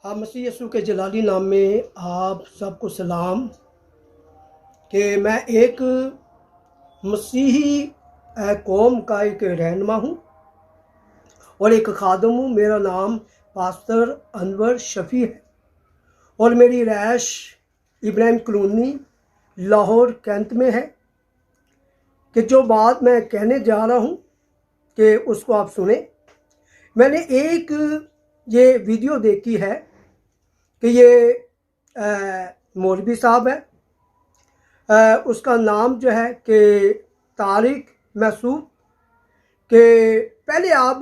हाँ, मसीह यीशु के जलाली नाम में आप सबको सलाम। कि मैं एक मसीही कौम का एक रहनुमा हूँ और एक खादम हूँ। मेरा नाम पास्टर अनवर शफ़ी है और मेरी रैश इब्राहिम कॉलोनी लाहौर कैंट में है। कि जो बात मैं कहने जा रहा हूँ कि उसको आप सुने। मैंने एक ये वीडियो देखी है कि ये मौलवी साहब है, उसका नाम जो है कि तारिक महसूब। के पहले आप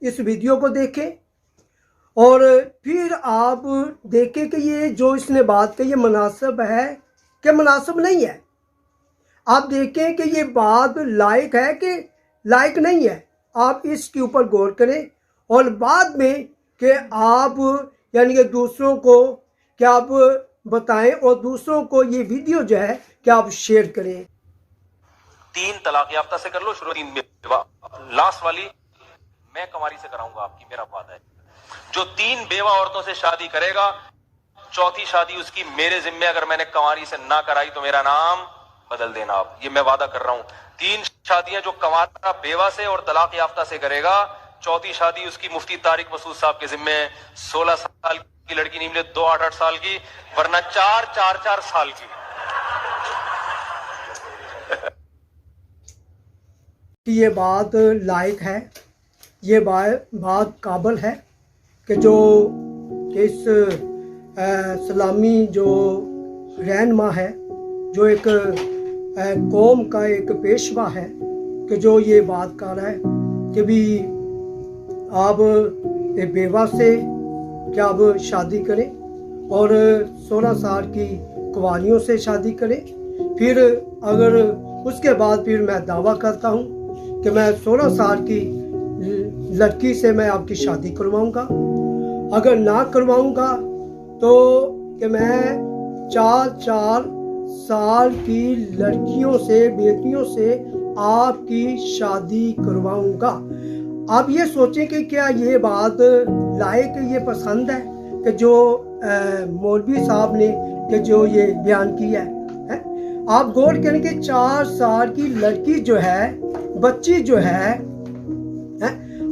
इस वीडियो को देखें और फिर आप देखें कि ये जो इसने बात कही ये मुनासिब है कि मुनासिब नहीं है। आप देखें कि ये बात लायक है कि लायक नहीं है। आप इसके ऊपर गौर करें और बाद में कि आप यानी कि दूसरों को क्या आप बताएं और दूसरों को ये वीडियो जो है कि आप शेयर करें। 3 तलाक याफ्ता से कर लो शुरू, 3 बेवा, लास्ट वाली मैं कुंवारी से कराऊंगा आपकी, मेरा वादा है। जो 3 बेवा औरतों से शादी करेगा, चौथी शादी उसकी मेरे जिम्मे, अगर मैंने कुंवारी से ना कराई तो मेरा नाम बदल देना आप, ये मैं वादा कर रहा हूं। 3 शादियां जो कुंवारा बेवा से और तलाक याफ्ता से करेगा, चौथी शादी उसकी मुफ्ती तारिक मसूद साहब के जिम्मे। 16 साल की लड़की नहीं मिले, 2 8 साल की, वरना 4 साल की। ये बात लायक है, ये बात काबिल है कि जो इस सलामी जो रहनुमा है, जो एक कौम का एक पेशवा है, कि जो ये बात कर रहा है कि भी आप एक बेवा से क्या आप शादी करें और 16 साल की कुंवारियों से शादी करें। फिर अगर उसके बाद फिर मैं दावा करता हूँ कि मैं 16 साल की लड़की से मैं आपकी शादी करवाऊंगा। अगर ना करवाऊंगा तो कि मैं 4 साल की लड़कियों से, बेटियों से आपकी शादी करवाऊंगा। आप ये सोचें कि क्या ये बात लायक, ये पसंद है कि जो मौलवी साहब ने कि जो ये बयान किया है? आप गौर करें कि 4 साल की लड़की जो है, बच्ची जो है,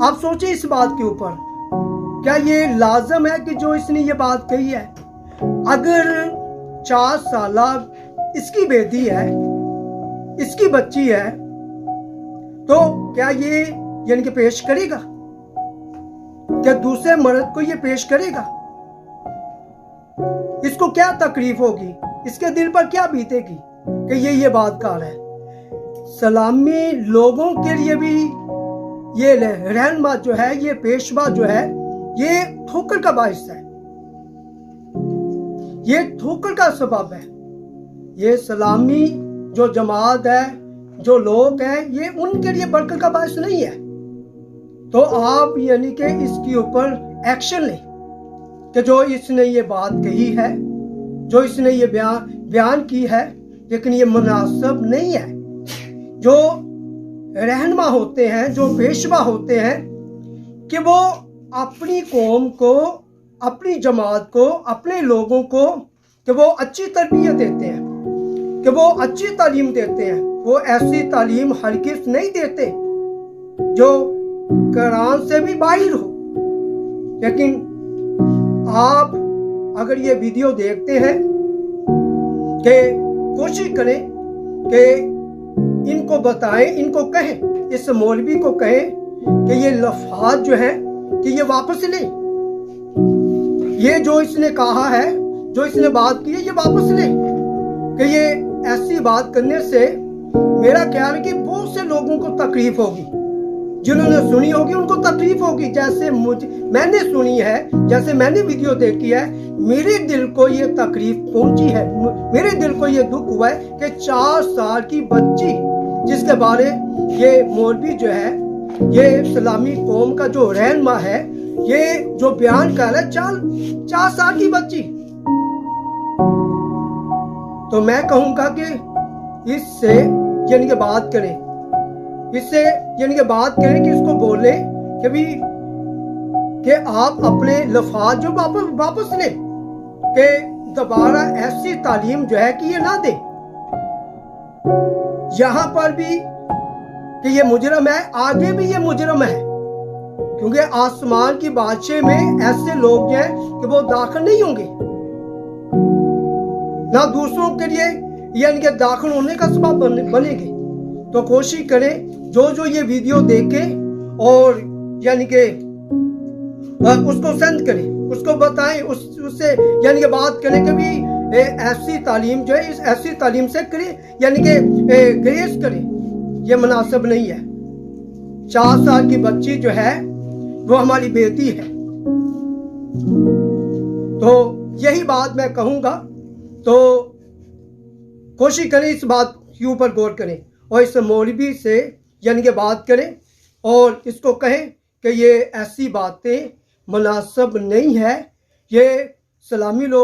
आप सोचें इस बात के ऊपर, क्या ये लाजम है कि जो इसने ये बात कही है? अगर 4 साल इसकी बेटी है, इसकी बच्ची है, तो क्या ये यानी कि पेश करेगा? क्या दूसरे मर्द को ये पेश करेगा? इसको क्या तकलीफ होगी? इसके दिल पर क्या बीतेगी कि ये बात कर रहा है? सलामी लोगों के लिए भी ये रहनुमा जो है, ये पेशवा जो है, ये ठोकर का बाइस है, ये ठोकर का सबब है। ये सलामी जो जमात है, जो लोग हैं, ये उनके लिए बरकत का बाइस नहीं है। तो आप यानी कि इसके ऊपर एक्शन लें कि जो इसने ये बात कही है, जो इसने ये बयान की है, लेकिन ये मुनासिब नहीं है। जो रहनुमा होते हैं, जो पेशवा होते हैं, कि वो अपनी कौम को, अपनी जमात को, अपने लोगों को कि वो अच्छी तरबियत देते हैं, कि वो अच्छी तालीम देते हैं। वो ऐसी तालीम हरगिज़ नहीं देते जो कुरान से भी बाहर हो। लेकिन आप अगर ये वीडियो देखते हैं कि कोशिश करें कि इनको बताएं, इनको कहें, इस मौलवी को कहें कि ये लफ्ज़ जो है कि ये वापस लें। ये जो इसने कहा है, जो इसने बात की है, ये वापस लें। कि ये ऐसी बात करने से मेरा ख्याल है कि बहुत से लोगों को तकलीफ होगी, जिन्होंने सुनी होगी उनको तकलीफ होगी। जैसे मैंने सुनी है, जैसे मैंने वीडियो देखी है, मेरे दिल को ये तकलीफ पहुंची है, मेरे दिल को ये दुख हुआ है कि 4 साल की बच्ची, जिसके बारे ये मौलवी जो है, ये सलामी कौम का जो रहनुमा है, ये जो बयान कर रहा है, 4 साल की बच्ची। तो मैं कहूँगा कि इससे यानी कि बात करें, इससे यानी कि बात करें कि इसको बोले कि भी कि आप अपने लफाज जो वापस लें, कि दोबारा ऐसी तालीम जो है कि ये ना दे। यहां पर भी कि ये मुजरम है, आगे भी ये मुजरम है, क्योंकि आसमान की बादशाह में ऐसे लोग जो हैं कि वो दाखिल नहीं होंगे, ना दूसरों के लिए यानी कि दाखिल होने का सबब बनेंगे। तो कोशिश करें जो ये वीडियो देखें और यानी कि उसको सेंड करें, उसको बताएं, उससे यानी कि बात करें कि भी ऐसी तालीम जो है, इस ऐसी तालीम से करें, यानी कि ग्रेस करें, ये मुनासिब नहीं है। 4 साल की बच्ची जो है वो हमारी बेटी है। तो यही बात मैं कहूँगा, तो कोशिश करें इस बात के ऊपर गौर करें और इस मौलवी से यानी कि बात करें और इसको कहें कि ये ऐसी बातें मुनासिब नहीं है। ये सलामी लोग